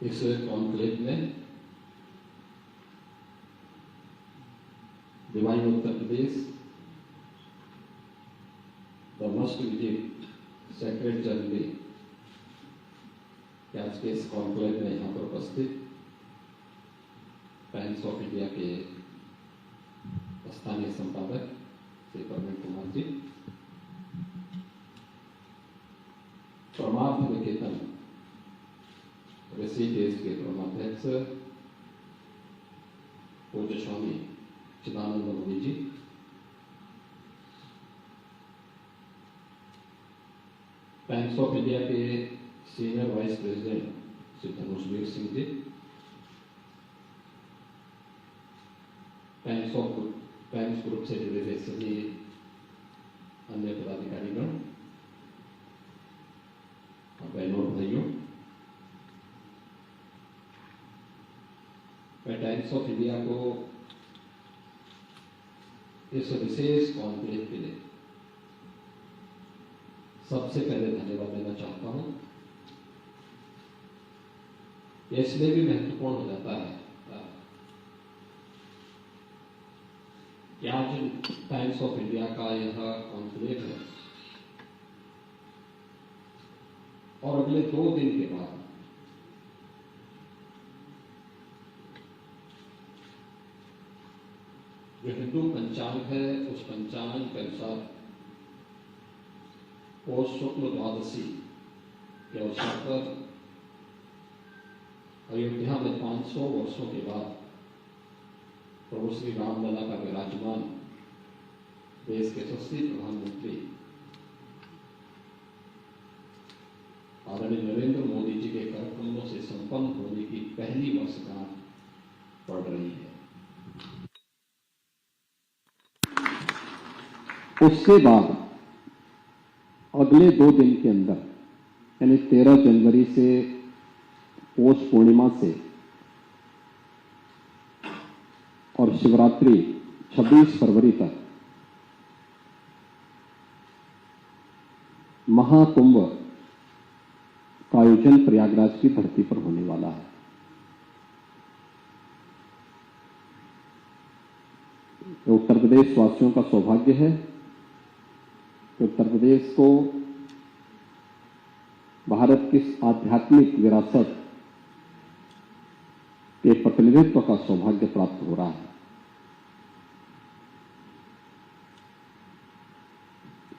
इस कॉन्क्लेव में divine Uttar Pradesh the must visit sacred journey के आज के इस कॉन्क्लेव में यहाँ पर उपस्थित टाइम्स ऑफ इंडिया के स्थानीय संपादक श्री प्रवीण कुमार जी, परमार्थ निकेतन ऋषिकेश के परमाध्यक्ष पूज्य Swami Chidanand Muni ji, Times of India के senior vice president Shri Dhanushveer Singh ji, Times group से जुड़े हुए सभी अन्य पदाधिकारीगण और बहनों और भाइयों, मैं टाइम्स ऑफ इंडिया को इस विशेष कॉन्क्लेव के लिए सबसे पहले धन्यवाद देना चाहता हूं। यह इसलिए भी महत्वपूर्ण हो जाता है कि आज टाइम्स ऑफ इंडिया का यह कॉन्क्लेव है और अगले 2 दिन के बाद जो हिंदू पंचांग है उस पंचांग के अनुसार पौष शुक्ल द्वादशी के अवसर पर अयोध्या में 500 वर्षों के बाद प्रभु श्री रामलला का विराजमान देश के यशस्वी प्रधानमंत्री आदरणीय नरेंद्र मोदी जी के कार्यक्रमों से संपन्न होने की पहली वर्षगांठ पड़ रही है। उसके बाद अगले 2 दिन के अंदर यानी 13 जनवरी से पौष पूर्णिमा से और शिवरात्रि 26 फरवरी तक महाकुंभ का आयोजन प्रयागराज की धरती पर होने वाला है। उत्तर प्रदेश वासियों का सौभाग्य है कि उत्तर प्रदेश को भारत की आध्यात्मिक विरासत के प्रतिनिधित्व का सौभाग्य प्राप्त हो रहा है।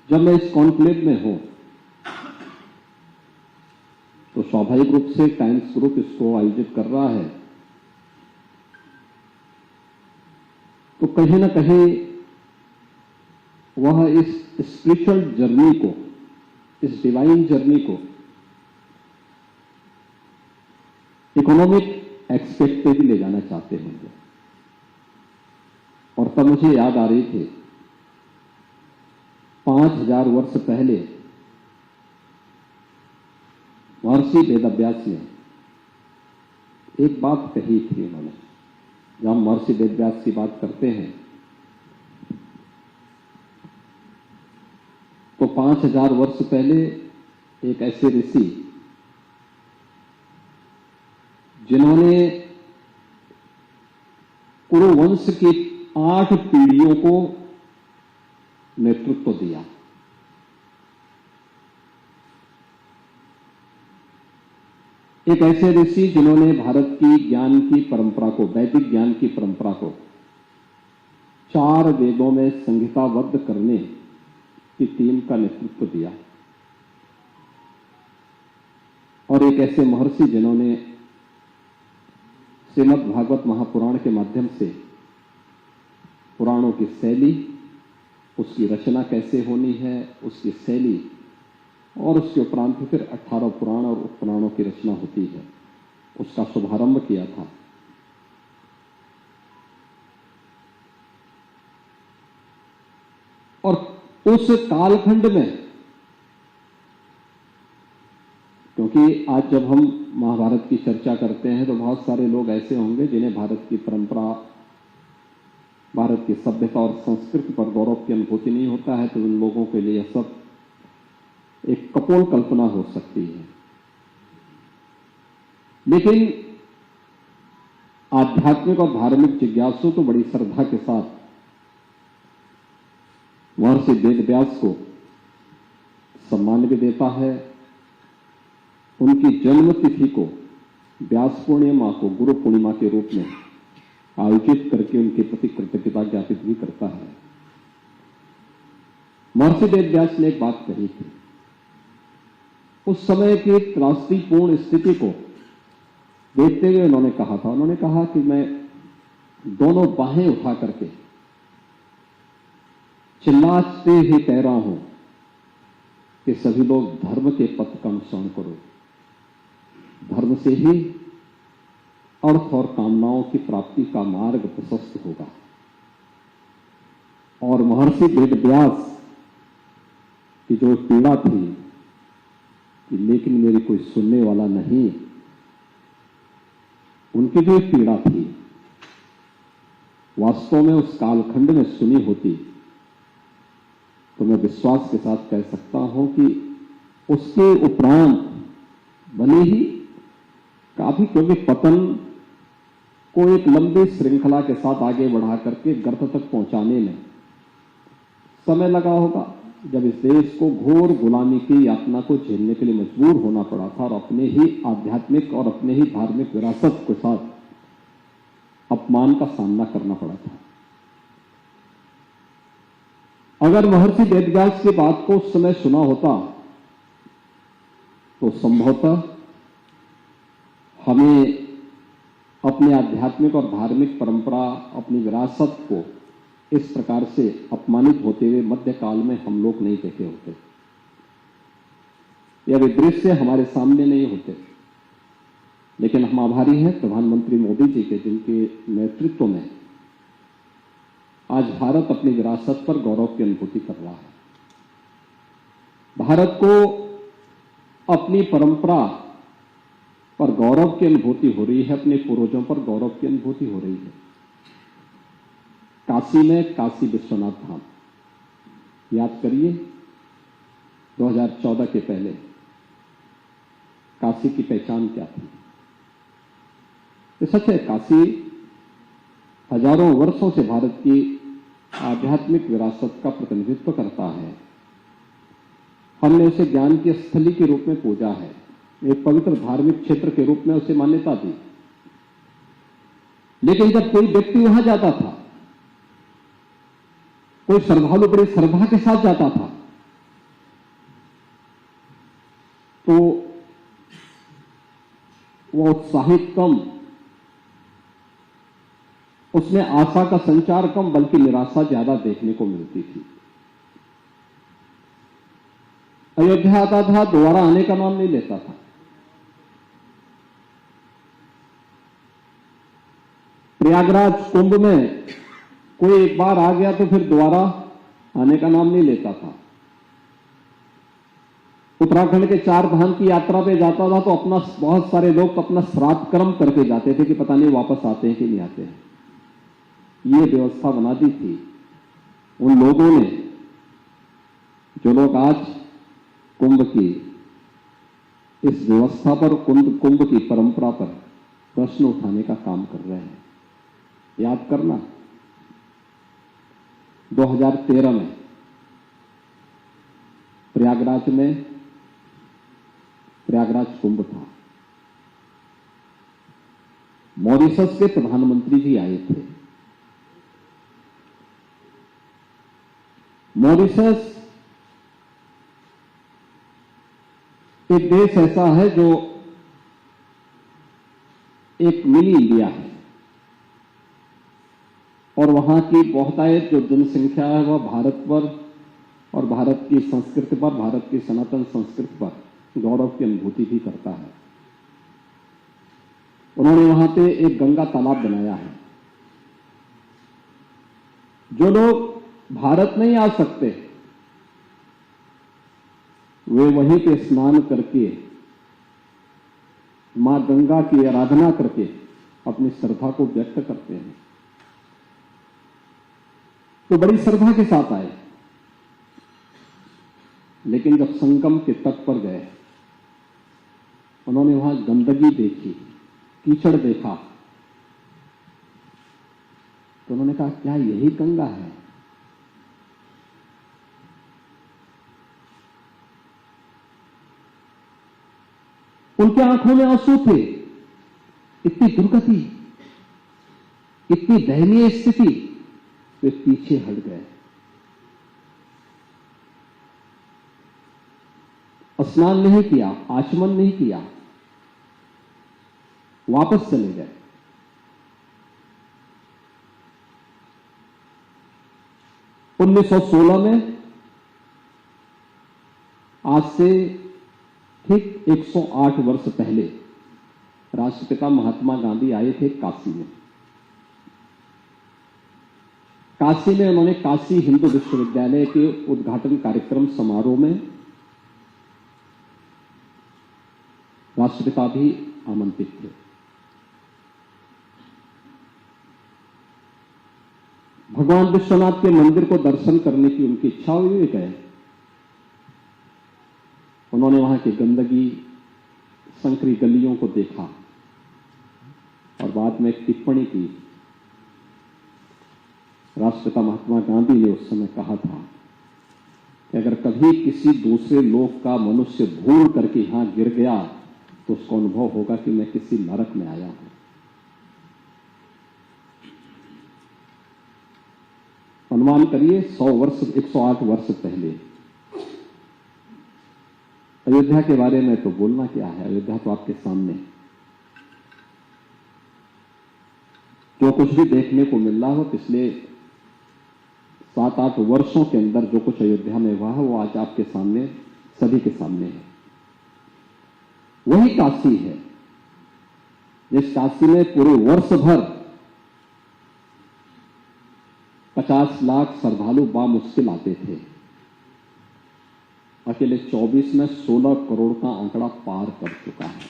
जब मैं इस कॉन्क्लेव में हूं तो स्वाभाविक रूप से टाइम्स ग्रुप इसको आयोजित कर रहा है, तो कहीं ना कहीं वह इस स्पिरिचुअल जर्नी को, इस डिवाइन जर्नी को इकोनॉमिक एक्सपेक्ट पे भी ले जाना चाहते होंगे। और तब मुझे याद आ रही थी 5000 वर्ष पहले महर्षि वेदव्यास ने एक बात कही थी। उन्होंने, जब हम महर्षि वेदव्यास की बात करते हैं तो 5000 वर्ष पहले एक ऐसे ऋषि जिन्होंने कुरुवंश की 8 पीढ़ियों को नेतृत्व दिया, एक ऐसे ऋषि जिन्होंने भारत की ज्ञान की परंपरा को, वैदिक ज्ञान की परंपरा को 4 वेदों में संहिताबद्ध करने की टीम का नेतृत्व दिया, और एक ऐसे महर्षि जिन्होंने श्रीमद् भागवत महापुराण के माध्यम से पुराणों की शैली, उसकी रचना कैसे होनी है, उसकी शैली, और उसके उपरांत फिर 18 पुराण और उपपुराणों की रचना होती है, उसका शुभारंभ किया था। और उस कालखंड में, क्योंकि आज जब हम महाभारत की चर्चा करते हैं तो बहुत सारे लोग ऐसे होंगे जिन्हें भारत की परंपरा, भारत की सभ्यता और संस्कृति पर गौरव की अनुभूति नहीं होता है, तो उन लोगों के लिए सब एक कपोल कल्पना हो सकती है। लेकिन आध्यात्मिक और धार्मिक जिज्ञासु तो बड़ी श्रद्धा के साथ महर्षि वेदव्यास को सम्मान भी देता है। उनकी जन्म तिथि को व्यास पूर्णिमा को गुरु पूर्णिमा के रूप में आयोजित करके उनके प्रति कृतज्ञता ज्ञापित भी करता है। महर्षि वेदव्यास ने एक बात कही थी, उस समय की त्रासदीपूर्ण स्थिति को देखते हुए उन्होंने कहा कि मैं दोनों बाहें उठा करके चिल्लाते ही कह रहा हूं कि सभी लोग धर्म के पथ का अनुसरण करो। धर्म से ही अर्थ और कामनाओं की प्राप्ति का मार्ग प्रशस्त होगा। और महर्षि वेदव्यास की जो पीड़ा थी कि लेकिन मेरी कोई सुनने वाला नहीं, उनकी जो पीड़ा थी वास्तव में उस कालखंड में सुनी होती तो मैं विश्वास के साथ कह सकता हूं कि उसके उपरांत भले ही काफी, क्योंकि पतन को एक लंबी श्रृंखला के साथ आगे बढ़ा करके गर्त तक पहुंचाने में समय लगा होगा, जब इस देश को घोर गुलामी की यातना को झेलने के लिए मजबूर होना पड़ा था और अपने ही आध्यात्मिक और अपने ही धार्मिक विरासत के साथ अपमान का सामना करना पड़ा था। अगर महर्षि वेदव्यास की बात को उस समय सुना होता तो संभवतः हमें अपने आध्यात्मिक और धार्मिक परंपरा, अपनी विरासत को इस प्रकार से अपमानित होते हुए मध्यकाल में हम लोग नहीं देखे होते, यह दृश्य हमारे सामने नहीं होते। लेकिन हम आभारी हैं प्रधानमंत्री मोदी जी के, जिनके नेतृत्व में आज भारत अपनी विरासत पर गौरव की अनुभूति कर रहा है। भारत को अपनी परंपरा पर गौरव की अनुभूति हो रही है, अपने पूर्वजों पर गौरव की अनुभूति हो रही है। काशी में काशी विश्वनाथ धाम, याद करिए 2014 के पहले काशी की पहचान क्या थी। ये सच है, काशी हजारों वर्षों से भारत की आध्यात्मिक विरासत का प्रतिनिधित्व करता है। हमने उसे ज्ञान की स्थली के रूप में पूजा है, एक पवित्र धार्मिक क्षेत्र के रूप में उसे मान्यता दी। लेकिन जब कोई व्यक्ति वहां जाता था, कोई श्रद्धालु बड़ी श्रद्धा के साथ जाता था, तो वो उत्साहित कम, उसमें आशा का संचार कम, बल्कि निराशा ज्यादा देखने को मिलती थी। अयोध्या आता था, दोबारा आने का नाम नहीं लेता था। प्रयागराज कुंभ में कोई एक बार आ गया तो फिर दोबारा आने का नाम नहीं लेता था। उत्तराखंड के 4 धाम की यात्रा पे जाता था तो अपना, बहुत सारे लोग अपना श्राद्ध कर्म करके जाते थे कि पता नहीं वापस आते हैं कि नहीं आते हैं। ये व्यवस्था बना दी थी उन लोगों ने जो लोग आज कुंभ की इस व्यवस्था पर, कुंभ की परंपरा पर प्रश्न उठाने का काम कर रहे हैं। याद करना 2013 में प्रयागराज कुंभ था। मॉरिशस के प्रधानमंत्री जी आए थे। मॉरिशस एक देश ऐसा है जो एक मिनी इंडिया है और वहां की बहुतायत जो जनसंख्या है वह भारत पर और भारत की संस्कृति पर, भारत की सनातन संस्कृति पर गौरव की अनुभूति भी करता है। उन्होंने वहां पे एक गंगा तालाब बनाया है। जो लोग भारत नहीं आ सकते वे वहीं पे स्नान करके मां गंगा की आराधना करके अपनी श्रद्धा को व्यक्त करते हैं। तो बड़ी श्रद्धा के साथ आए, लेकिन जब संगम के तट पर गए उन्होंने वहां गंदगी देखी, कीचड़ देखा तो उन्होंने कहा, क्या यही गंगा है? उनके आंखों में आंसू थे। इतनी दुर्गति, इतनी दयनीय स्थिति, वे पीछे हट गए। स्नान नहीं किया, आचमन नहीं किया, वापस चले गए। उन्नीस सौ 16 में, आज से ठीक 108 वर्ष पहले, राष्ट्रपिता महात्मा गांधी आए थे काशी में। काशी में उन्होंने काशी हिंदू विश्वविद्यालय के उद्घाटन कार्यक्रम समारोह में राष्ट्रपिता भी आमंत्रित थे। भगवान विश्वनाथ के मंदिर को दर्शन करने की उनकी इच्छा हुई, वे गए। उन्होंने वहां की गंदगी, संकरी गलियों को देखा और बाद में एक टिप्पणी की। राष्ट्रपिता महात्मा गांधी ने उस समय कहा था कि अगर कभी किसी दूसरे लोक का मनुष्य भूल करके यहां गिर गया तो उसको अनुभव होगा कि मैं किसी नरक में आया हूं। अनुमान करिए 108 वर्ष पहले। अयोध्या के बारे में तो बोलना क्या है, अयोध्या तो आपके सामने। जो कुछ भी देखने को मिल रहा हो पिछले 7-8 वर्षों के अंदर, जो कुछ अयोध्या में हुआ है, वो आज आपके सामने, सभी के सामने है। वही काशी है जिस काशी में पूरे वर्ष भर 50 लाख श्रद्धालु बामुश्किल आते थे। अकेले 24 में 16 करोड़ का आंकड़ा पार कर चुका है।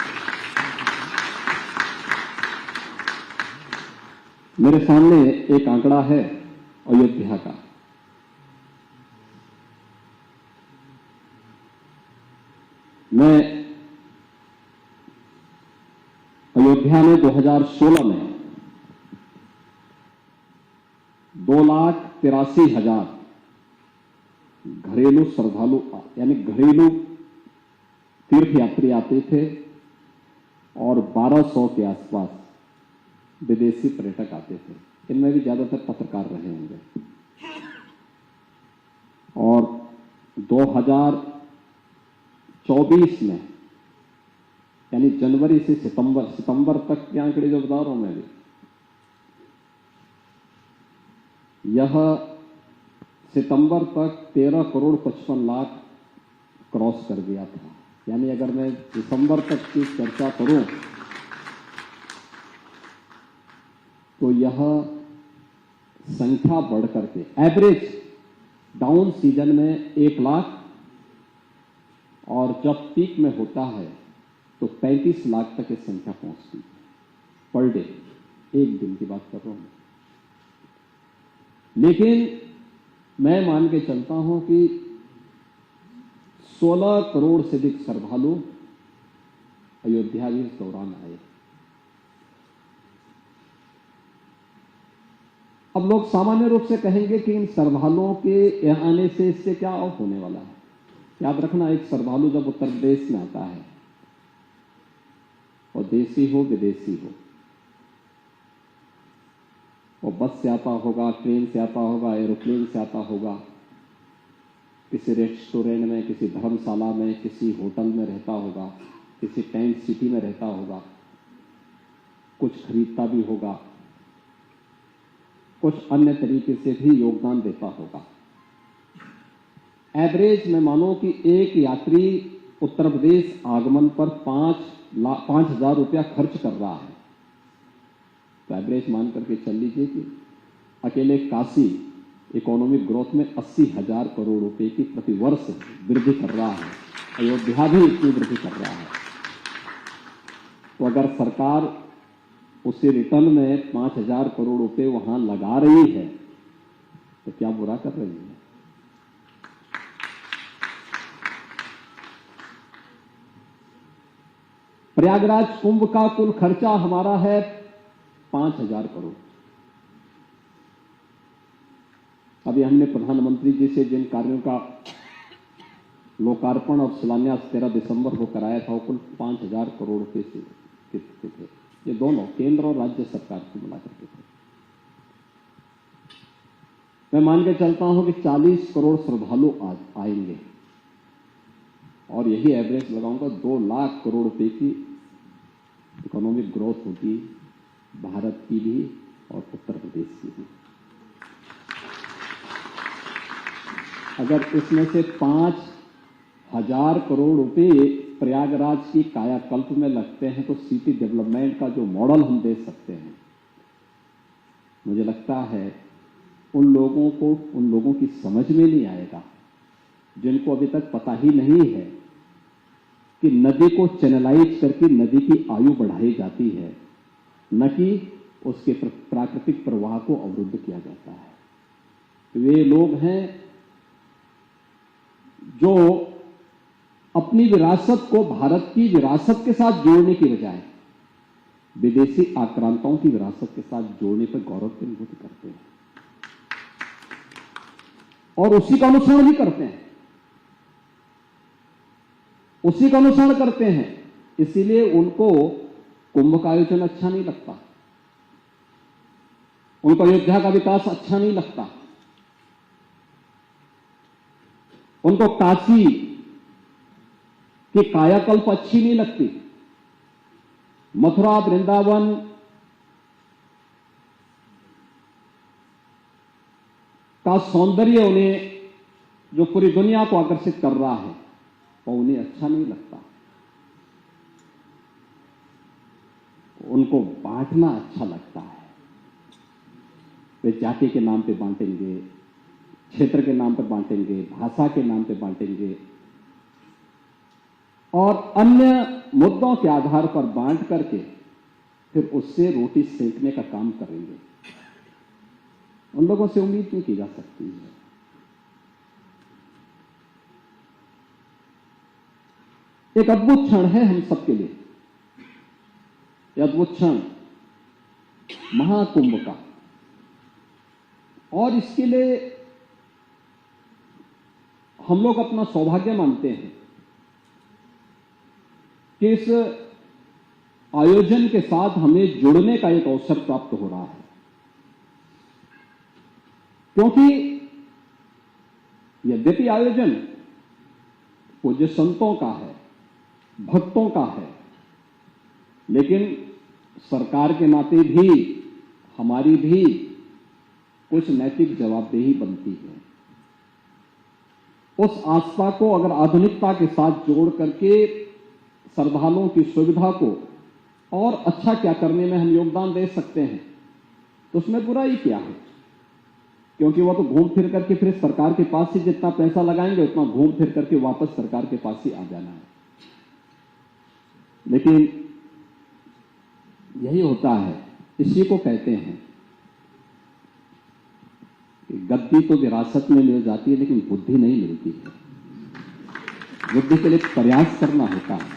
मेरे सामने एक आंकड़ा है अयोध्या का। मैं अयोध्या में 2016 में 2,83,000 घरेलू श्रद्धालु यानी घरेलू तीर्थयात्री आते थे और 1200 के आसपास विदेशी पर्यटक आते थे। इनमें भी ज्यादातर पत्रकार रहे होंगे। और 2024 में यानी जनवरी से सितंबर तक के आंकड़े जो बता रहा हूं मैं भी, यह सितंबर तक 13 करोड़ 55 लाख क्रॉस कर गया था। यानी अगर मैं दिसंबर तक की चर्चा करूं तो यह संख्या बढ़ करके एवरेज डाउन सीजन में 1 लाख और जब पीक में होता है तो 35 लाख तक यह संख्या पहुंचती है पर डे। एक दिन की बात कर रहा हूं। लेकिन मैं मान के चलता हूं कि 16 करोड़ से अधिक श्रद्धालु अयोध्या भी इस दौरान आए। अब लोग सामान्य रूप से कहेंगे कि इन श्रद्धालुओं के यहां आने से इससे क्या होने वाला है। याद रखना, एक श्रद्धालु जब उत्तर प्रदेश में आता है, और देसी हो विदेशी हो, वो बस से आता होगा, ट्रेन से आता होगा, एरोप्लेन से आता होगा, किसी रेस्टोरेंट में, किसी धर्मशाला में, किसी होटल में रहता होगा, किसी टेंट सिटी में रहता होगा, कुछ खरीदता भी होगा, कुछ अन्य तरीके से भी योगदान देता होगा। एवरेज में मानो कि एक यात्री उत्तर प्रदेश आगमन पर 5,000 रुपया खर्च कर रहा है, तो एवरेज मान करके चल लीजिए कि अकेले काशी इकोनॉमिक ग्रोथ में 80,000 करोड़ रुपए की प्रति वर्ष वृद्धि कर रहा है। अयोध्या भी इतनी वृद्धि कर रहा है। तो अगर सरकार उसे रिटर्न में 5,000 करोड़ रुपए वहां लगा रही है तो क्या बुरा कर रही है। प्रयागराज कुंभ का कुल खर्चा हमारा है 5,000 करोड़। अभी हमने प्रधानमंत्री जी से जिन कार्यों का लोकार्पण और शिलान्यास 13 दिसंबर को कराया था वो कुल 5,000 करोड़ रुपए से थे। ये दोनों केंद्र और राज्य सरकार को मिला करके थे। मैं मान के चलता हूं कि 40 करोड़ श्रद्धालु आज आएंगे और यही एवरेज लगाऊंगा 2 लाख करोड़ रुपए की इकोनॉमिक ग्रोथ होगी भारत की भी और उत्तर प्रदेश की भी। अगर इसमें से 5,000 करोड़ रुपए प्रयागराज की कायाकल्प में लगते हैं तो सिटी डेवलपमेंट का जो मॉडल हम दे सकते हैं, मुझे लगता है उन लोगों की समझ में नहीं आएगा जिनको अभी तक पता ही नहीं है कि नदी को चैनलाइज करके नदी की आयु बढ़ाई जाती है, न कि उसके प्राकृतिक प्रवाह को अवरुद्ध किया जाता है। तो वे लोग हैं जो अपनी विरासत को भारत की विरासत के साथ जोड़ने की बजाय विदेशी आक्रांताओं की विरासत के साथ जोड़ने पर गौरव की अनुभूति करते हैं और उसी का अनुसरण भी करते हैं, उसी का अनुसरण करते हैं। इसीलिए उनको कुंभ का आयोजन अच्छा नहीं लगता, उनको अयोध्या का विकास अच्छा नहीं लगता, उनको काशी की कायाकल्प अच्छी नहीं लगती, मथुरा वृंदावन का सौंदर्य उन्हें जो पूरी दुनिया को आकर्षित कर रहा है वो उन्हें अच्छा नहीं लगता। उनको बांटना अच्छा लगता है। वे जाति के नाम पे बांटेंगे, क्षेत्र के नाम पर बांटेंगे, भाषा के नाम पे बांटेंगे और अन्य मुद्दों के आधार पर बांट करके फिर उससे रोटी सेकने का काम करेंगे। उन लोगों से उम्मीद नहीं की जा सकती है। एक अद्भुत क्षण है हम सबके लिए, यह अद्भुत क्षण महाकुंभ का, और इसके लिए हम लोग अपना सौभाग्य मानते हैं कि इस आयोजन के साथ हमें जुड़ने का एक अवसर प्राप्त हो रहा है, क्योंकि यद्यपि आयोजन पूज्य संतों का है, भक्तों का है, लेकिन सरकार के नाते भी हमारी भी कुछ नैतिक जवाबदेही बनती है। उस आस्था को अगर आधुनिकता के साथ जोड़ करके श्रद्धालुओं की सुविधा को और अच्छा क्या करने में हम योगदान दे सकते हैं तो उसमें बुराई क्या है, क्योंकि वो तो घूम फिर करके फिर सरकार के पास ही जितना पैसा लगाएंगे उतना घूम फिर करके वापस सरकार के पास ही आ जाना है। लेकिन यही होता है, इसी को कहते हैं कि गद्दी तो विरासत में मिल जाती है लेकिन बुद्धि नहीं मिलती है। बुद्धि के लिए प्रयास करना होता है।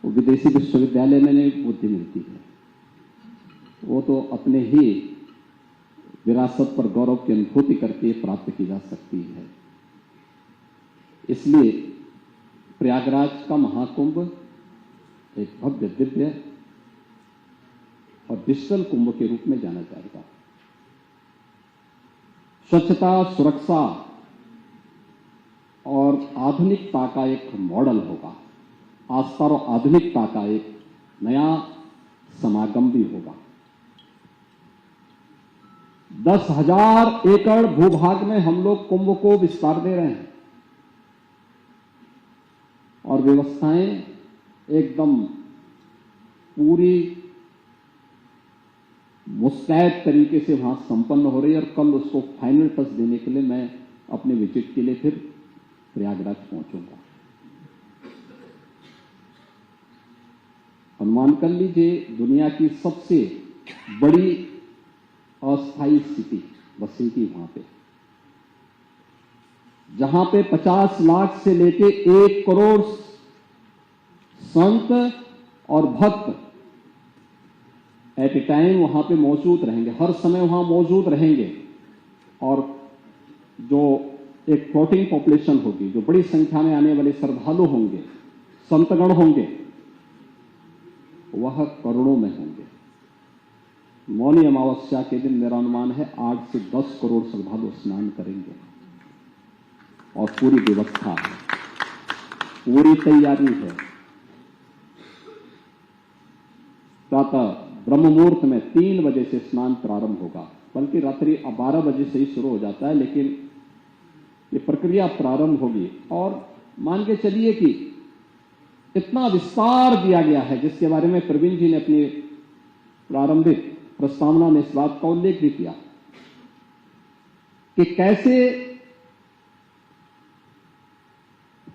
वो विदेशी विश्वविद्यालय में नहीं बुद्धि मिलती है, वो तो अपने ही विरासत पर गौरव की अनुभूति करके प्राप्त की जा सकती है। इसलिए प्रयागराज का महाकुंभ एक भव्य, दिव्य और डिजिटल कुंभ के रूप में जाना जाएगा। स्वच्छता, सुरक्षा और आधुनिकता का एक मॉडल होगा। आस्था और आधुनिकता का एक नया समागम भी होगा। 10,000 एकड़ भूभाग में हम लोग कुंभ को विस्तार दे रहे हैं और व्यवस्थाएं एकदम पूरी मुस्तैद तरीके से वहां संपन्न हो रही है और कल उसको फाइनल टच देने के लिए मैं अपने विजिट के लिए फिर प्रयागराज पहुंचूंगा। अनुमान कर लीजिए दुनिया की सबसे बड़ी अस्थायी सिटी बसेगी वहां पे, जहां पे 50 लाख से लेके 1 करोड़ संत और भक्त एट ए टाइम वहां पे मौजूद रहेंगे, हर समय वहां मौजूद रहेंगे। और जो एक फ्लोटिंग पॉपुलेशन होगी, जो बड़ी संख्या में आने वाले श्रद्धालु होंगे, संतगण होंगे, वह करोड़ों में होंगे। मौनी अमावस्या के दिन मेरा अनुमान है 8 से 10 करोड़ श्रद्धालु स्नान करेंगे। और पूरी व्यवस्था है, पूरी तैयारी है। प्रातः ब्रह्म मुहूर्त में 3 बजे से स्नान प्रारंभ होगा, बल्कि रात्रि 12 बजे से ही शुरू हो जाता है, लेकिन ये प्रक्रिया प्रारंभ होगी। और मान के चलिए कि इतना विस्तार दिया गया है, जिसके बारे में प्रवीण जी ने अपनी प्रारंभिक प्रस्तावना में इस बात का उल्लेख भी किया कि कैसे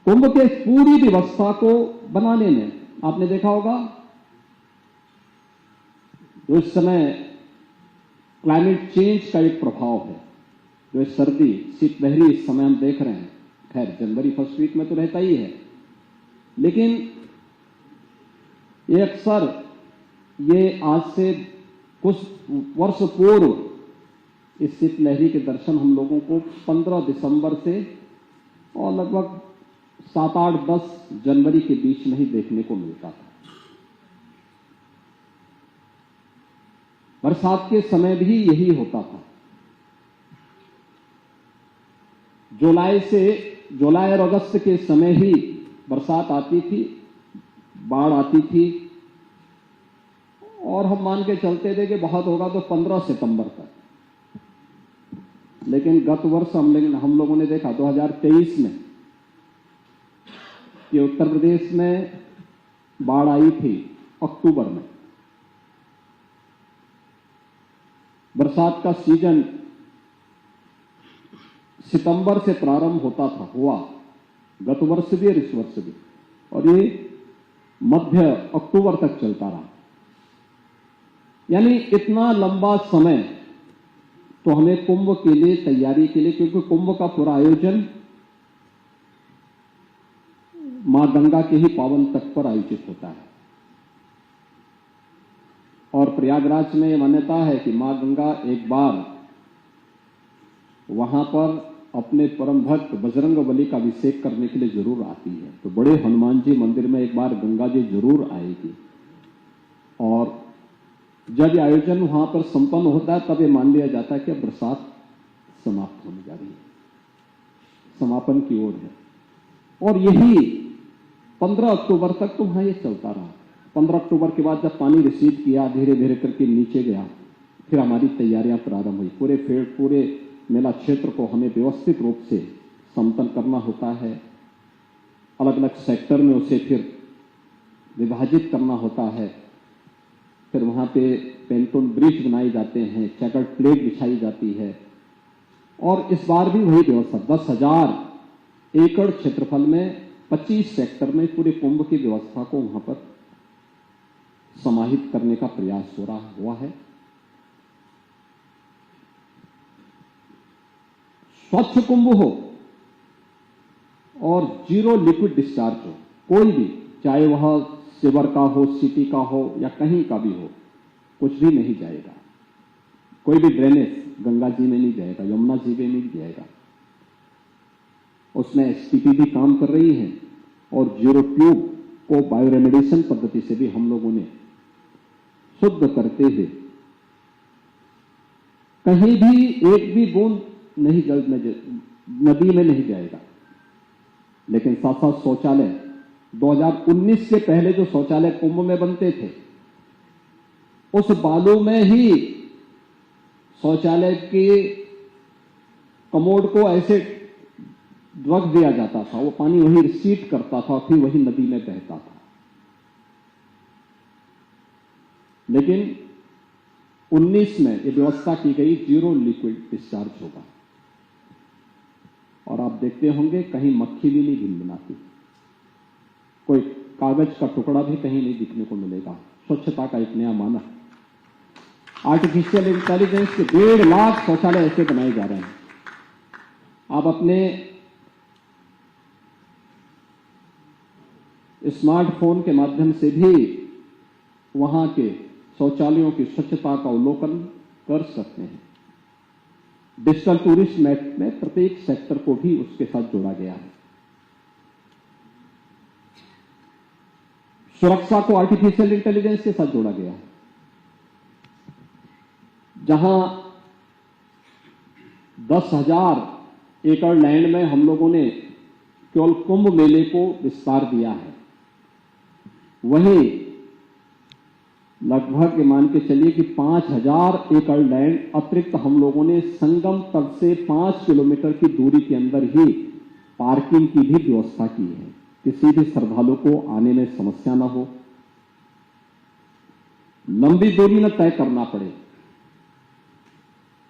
कुंभ के पूरी व्यवस्था को बनाने में आपने देखा होगा, उस समय क्लाइमेट चेंज का एक प्रभाव है। जो सर्दी शीतलहरी इस समय हम देख रहे हैं, खैर जनवरी फर्स्ट वीक में तो रहता ही है, लेकिन ये अक्सर ये आज से कुछ वर्ष पूर्व इस शीतलहरी के दर्शन हम लोगों को 15 दिसंबर से और लगभग 7, 8, 10 जनवरी के बीच में ही देखने को मिलता था। बरसात के समय भी यही होता था। जुलाई और अगस्त के समय ही बरसात आती थी, बाढ़ आती थी, और हम मान के चलते थे कि बहुत होगा तो 15 सितंबर तक। लेकिन गत वर्ष हम लोगों ने देखा 2023 में कि उत्तर प्रदेश में बाढ़ आई थी अक्टूबर में। बरसात का सीजन सितंबर से प्रारंभ होता था, हुआ गत वर्ष भी और इस वर्ष भी, और ये मध्य अक्टूबर तक चलता रहा। यानी इतना लंबा समय तो हमें कुंभ के लिए तैयारी के लिए, क्योंकि कुंभ का पूरा आयोजन मां गंगा के ही पावन तट पर आयोजित होता है। और प्रयागराज में मान्यता है कि मां गंगा एक बार वहां पर अपने परम भक्त बजरंग बली का अभिषेक करने के लिए जरूर आती है। तो बड़े हनुमान जी मंदिर में एक बार गंगा जी जरूर आएगी। और जब ये आयोजन वहां पर संपन्न होता है, तब ये मान लिया जाता है कि अब बरसात समाप्त होने जा रही है, समापन की ओर है। और यही 15 अक्टूबर तक तो वहां ये चलता रहा। 15 अक्टूबर के बाद जब पानी रिसीड किया, धीरे धीरे करके नीचे गया, फिर हमारी तैयारियां प्रारंभ हुई। पूरे मेला क्षेत्र को हमें व्यवस्थित रूप से समतल करना होता है, अलग अलग सेक्टर में उसे फिर विभाजित करना होता है। फिर वहां पे पेंटून ब्रिज बनाए जाते हैं, चेकर्ड प्लेट बिछाई जाती है। और इस बार भी वही व्यवस्था, 10,000 एकड़ क्षेत्रफल में 25 सेक्टर में पूरे कुंभ की व्यवस्था को वहां पर समाहित करने का प्रयास हुआ है। स्वच्छ कुंभ हो और जीरो लिक्विड डिस्चार्ज हो, कोई भी, चाहे वह सिवर का हो, सिटी का हो या कहीं का भी हो, कुछ भी नहीं जाएगा। कोई भी ड्रेनेज गंगा जी में नहीं जाएगा, यमुना जी में नहीं जाएगा। उसमें एसटीपी भी काम कर रही है और जीरो ट्यूब को बायोरेमेडिएशन पद्धति से भी हम लोगों ने शुद्ध करते हुए कहीं भी एक भी बूंद नहीं जल में नदी में नहीं जाएगा। लेकिन साथ साथ शौचालय 2019 से पहले जो शौचालय कुंभ में बनते थे, उस बालू में ही शौचालय के कमोड को ऐसे रख दिया जाता था, वो पानी वहीं रिसीट करता था, फिर वही नदी में बहता था। लेकिन 19 में ये व्यवस्था की गई, जीरो लिक्विड डिस्चार्ज होगा। और आप देखते होंगे कहीं मक्खी भी नहीं भिनभिनाती, कोई कागज का टुकड़ा भी कहीं नहीं दिखने को मिलेगा। स्वच्छता का एक नया मानक। आर्टिफिशियल इंटेलिजेंस के 1.5 लाख शौचालय ऐसे बनाए जा रहे हैं। आप अपने स्मार्टफोन के माध्यम से भी वहां के शौचालयों की स्वच्छता का अवलोकन कर सकते हैं। डिजिटल टूरिस्ट मैप में प्रत्येक सेक्टर को भी उसके साथ जोड़ा गया है। सुरक्षा को आर्टिफिशियल इंटेलिजेंस के साथ जोड़ा गया है। जहां 10,000 एकड़ लैंड में हम लोगों ने केवल कुंभ मेले को विस्तार दिया है, वहीं लगभग मान के चलिए कि 5,000 एकड़ लैंड अतिरिक्त हम लोगों ने संगम तट से 5 किलोमीटर की दूरी के अंदर ही पार्किंग की भी व्यवस्था की है, किसी भी श्रद्धालु को आने में समस्या न हो, लंबी दूरी न तय करना पड़े,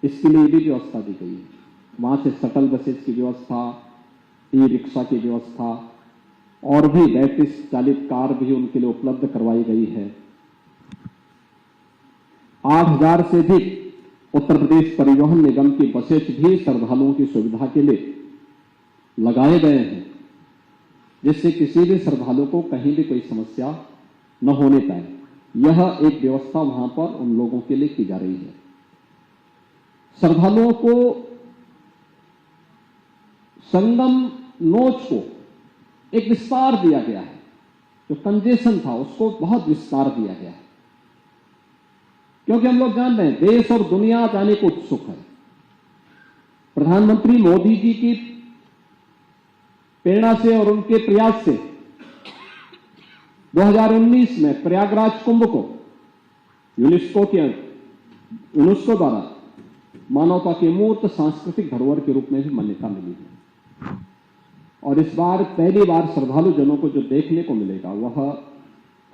इसके लिए भी व्यवस्था दी गई है। वहां से शटल बसेस की व्यवस्था, ई रिक्शा की व्यवस्था और भी बैटरी चालित कार भी उनके लिए उपलब्ध करवाई गई है। 8,000 से अधिक उत्तर प्रदेश परिवहन निगम की बसेस भी श्रद्धालुओं की सुविधा के लिए लगाए गए हैं, जिससे किसी भी श्रद्धालु को कहीं भी कोई समस्या न होने पाए। यह एक व्यवस्था वहां पर उन लोगों के लिए की जा रही है। श्रद्धालुओं को संगम नोच को एक विस्तार दिया गया है, जो कंजेशन था उसको बहुत विस्तार दिया गया है, क्योंकि हम लोग जान रहे हैं देश और दुनिया जाने को उत्सुक है। प्रधानमंत्री मोदी जी की प्रेरणा से और उनके प्रयास से 2019 में प्रयागराज कुंभ को यूनेस्को द्वारा मानवता की अमूर्त सांस्कृतिक धरोहर के रूप में भी मान्यता मिली है। और इस बार पहली बार श्रद्धालु जनों को जो देखने को मिलेगा वह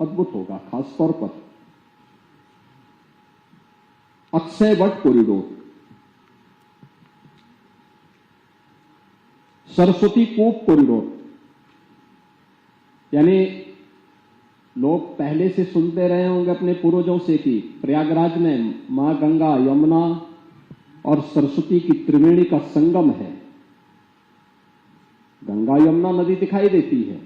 अद्भुत होगा। खासतौर पर अक्षय वट कॉरिडोर, सरस्वती कूप कॉरिडोर, यानी लोग पहले से सुनते रहे होंगे अपने पूर्वजों से कि प्रयागराज में मां गंगा, यमुना और सरस्वती की त्रिवेणी का संगम है। गंगा यमुना नदी दिखाई देती है,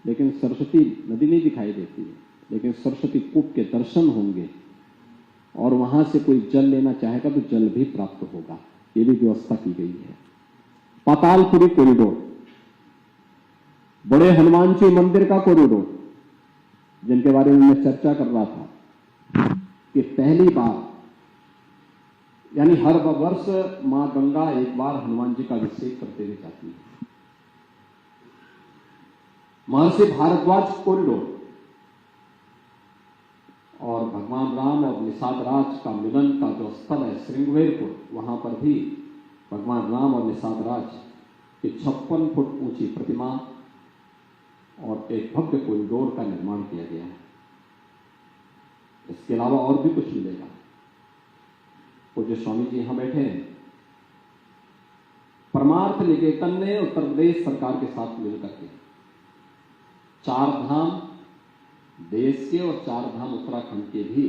लेकिन सरस्वती नदी नहीं दिखाई देती है। लेकिन सरस्वती कूप के दर्शन होंगे और वहां से कोई जल लेना चाहेगा तो जल भी प्राप्त होगा, ये भी व्यवस्था की गई है। पातालपुरी कॉरिडोर, बड़े हनुमान जी मंदिर का कॉरिडोर, जिनके बारे में मैं चर्चा कर रहा था कि पहली बार यानी हर वर्ष मां गंगा एक बार हनुमान जी का अभिषेक करते हुए जाती है। महर्षि भारद्वाज कॉरिडोर और भगवान राम और निषाद राज का मिलन का जो स्थल है श्रृंगवेरपुर, वहां पर भी भगवान राम और निषाद राज की 56 फुट ऊंची प्रतिमा और एक भव्य कॉरिडोर का निर्माण किया गया है। इसके अलावा और भी कुछ मिलेगा। पूज्य स्वामी जी यहां बैठे हैं। परमार्थ निकेतन ने उत्तर प्रदेश सरकार के साथ मिलकर के 4 धाम देश के और 4 धाम उत्तराखंड के भी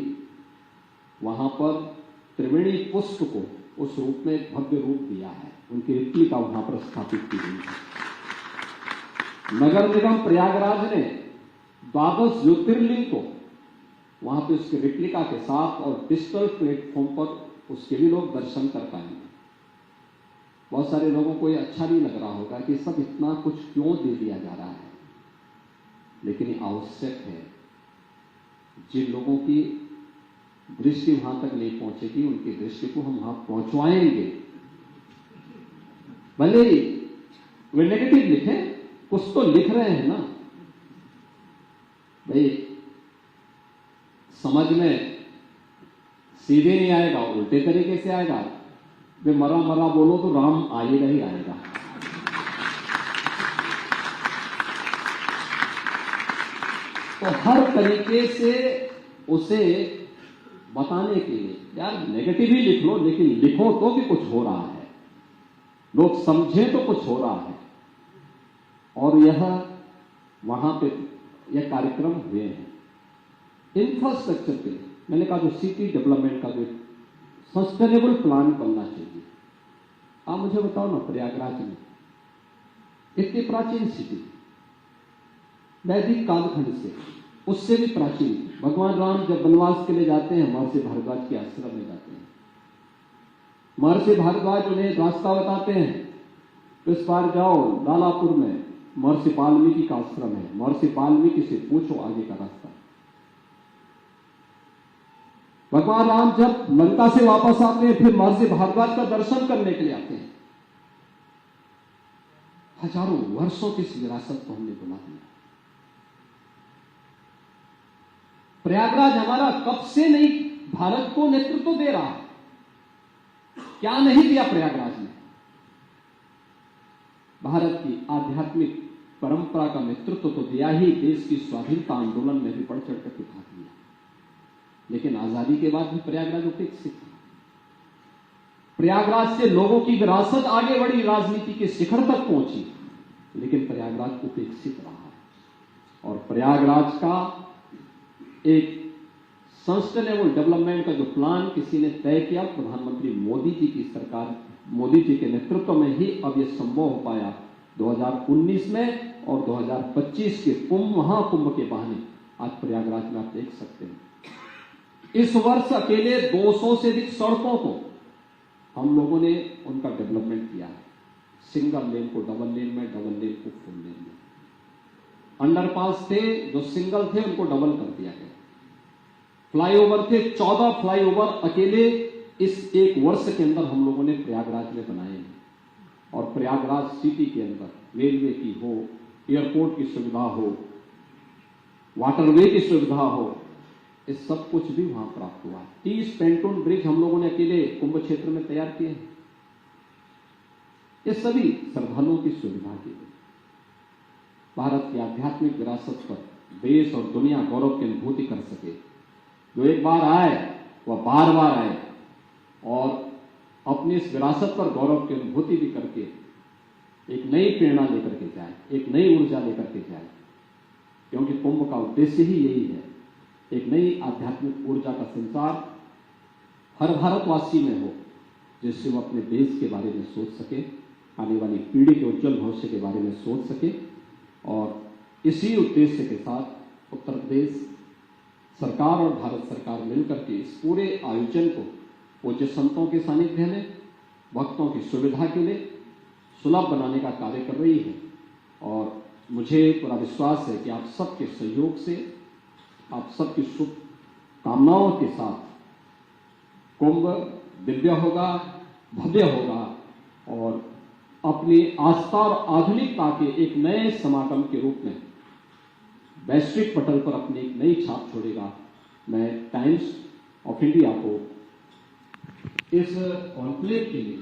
वहां पर त्रिवेणी पुष्प को उस रूप में एक भव्य रूप दिया है। उनकी रिप्लिका वहां पर स्थापित की गई है। नगर निगम प्रयागराज ने 12 ज्योतिर्लिंग को वहां पे उसके रिप्लिका के साथ और डिजिटल प्लेटफॉर्म पर उसके भी लोग दर्शन कर पाएंगे। बहुत सारे लोगों को ये अच्छा नहीं लग रहा होगा कि सब इतना कुछ क्यों दे दिया जा रहा है, लेकिन ये आवश्यक है। जिन लोगों की दृष्टि वहां तक नहीं पहुंचेगी, उनकी दृष्टि को हम वहां पहुंचवाएंगे। भले ही वे नेगेटिव लिखे, कुछ तो लिख रहे हैं ना भाई। समझ में सीधे नहीं आएगा, उल्टे तरीके से आएगा। वे मरा मरा बोलो तो राम आएगा ही आएगा। तो हर तरीके से उसे बताने के लिए, यार नेगेटिव ही लिख लो, लेकिन लिखो तो भी कुछ हो रहा है, लोग समझे तो कुछ हो रहा है। और यह वहां पे यह कार्यक्रम हुए हैं। इंफ्रास्ट्रक्चर के लिए मैंने कहा जो सिटी डेवलपमेंट का जो सस्टेनेबल प्लान बनना चाहिए। आप मुझे बताओ ना, प्रयागराज में इतनी प्राचीन सिटी, वैदिक कालखंड से, उससे भी प्राचीन। भगवान राम जब वनवास के लिए जाते हैं, महर्षि भारद्वाज के आश्रम में जाते हैं। महर्षि भारद्वाज उन्हें रास्ता बताते हैं, तो इस बार जाओ लालापुर में महर्षि वाल्मीकि का आश्रम है, महर्षि वाल्मीकि से पूछो आगे का रास्ता। भगवान राम जब लंका से वापस आते हैं, फिर महर्षि भारद्वाज का दर्शन करने के लिए आते हैं। हजारों वर्षों की इस विरासत को हमने बुला दिया। प्रयागराज हमारा कब से नहीं भारत को नेतृत्व दे रहा है। क्या नहीं दिया प्रयागराज ने? भारत की आध्यात्मिक परंपरा का नेतृत्व तो दिया ही, देश की स्वाधीनता आंदोलन में भी बढ़ चढ़ करके भाग लिया। लेकिन आजादी के बाद भी प्रयागराज उपेक्षित था। प्रयागराज से लोगों की विरासत आगे बढ़ी, राजनीति के शिखर तक पहुंची, लेकिन प्रयागराज उपेक्षित रहा। और प्रयागराज का एक सस्टेनेबल डेवलपमेंट का जो प्लान किसी ने तय किया, प्रधानमंत्री मोदी जी की सरकार, मोदी जी के नेतृत्व में ही अब यह संभव हो पाया 2019 में। और 2025 के महाकुंभ के बहाने आज प्रयागराज में आप देख सकते हैं, इस वर्ष अकेले 200 से अधिक सड़कों को हम लोगों ने उनका डेवलपमेंट किया है। सिंगल लेन को डबल लेन में, डबल लेन को फुल लेन में। अंडरपास थे जो सिंगल थे, उनको डबल कर दिया गया। फ्लाईओवर थे, 14 फ्लाईओवर अकेले इस एक वर्ष के अंदर हम लोगों ने प्रयागराज में बनाए हैं। और प्रयागराज सिटी के अंदर रेलवे की हो, एयरपोर्ट की सुविधा हो, वाटरवे की सुविधा हो, इस सब कुछ भी वहां प्राप्त हुआ। 30 पेंटून ब्रिज हम लोगों ने अकेले कुंभ क्षेत्र में तैयार किए हैं। ये सभी श्रद्धालुओं की सुविधा के लिए। भारत की आध्यात्मिक विरासत पर देश और दुनिया गौरव की अनुभूति कर सके। जो एक बार आए वह बार बार आए और अपनी इस विरासत पर गौरव की अनुभूति भी करके एक नई प्रेरणा लेकर के जाए, एक नई ऊर्जा लेकर के जाए। क्योंकि कुंभ का उद्देश्य ही यही है, एक नई आध्यात्मिक ऊर्जा का संचार हर भारतवासी में हो, जिससे वो अपने देश के बारे में सोच सके, आने वाली पीढ़ी के उज्जवल भविष्य के बारे में सोच सके। और इसी उद्देश्य के साथ उत्तर प्रदेश सरकार और भारत सरकार मिलकर के इस पूरे आयोजन को पूज्य संतों के सानिध्य में, भक्तों की सुविधा के लिए सुलभ बनाने का कार्य कर रही है। और मुझे पूरा विश्वास है कि आप सबके सहयोग से, आप सबकी शुभकामनाओं के साथ कुंभ दिव्य होगा, भव्य होगा और अपनी आस्था और आधुनिकता के एक नए समागम के रूप में वैश्विक पटल पर अपनी एक नई छाप छोड़ेगा। मैं टाइम्स ऑफ इंडिया को इस कॉन्क्लेव के लिए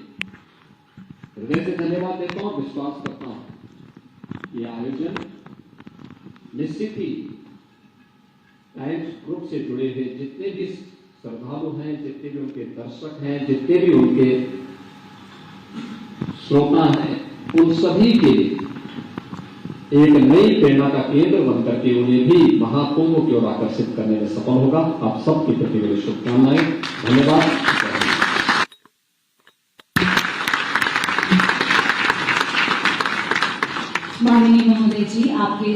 हृदय से धन्यवाद देता हूं। विश्वास करता हूं ये आयोजन निश्चित ही टाइम्स ग्रुप से जुड़े हुए जितने भी श्रद्धालु हैं, जितने भी उनके दर्शक हैं, जितने भी उनके श्रोता हैं, उन सभी के लिए एक नई प्रेरणा का केंद्र बनकर के उन्हें भी महाकुंभ की ओर आकर्षित करने में सफल होगा। आप सबकी प्रति मेरी शुभकामनाएं। धन्यवाद। माननीय महोदय जी, आपके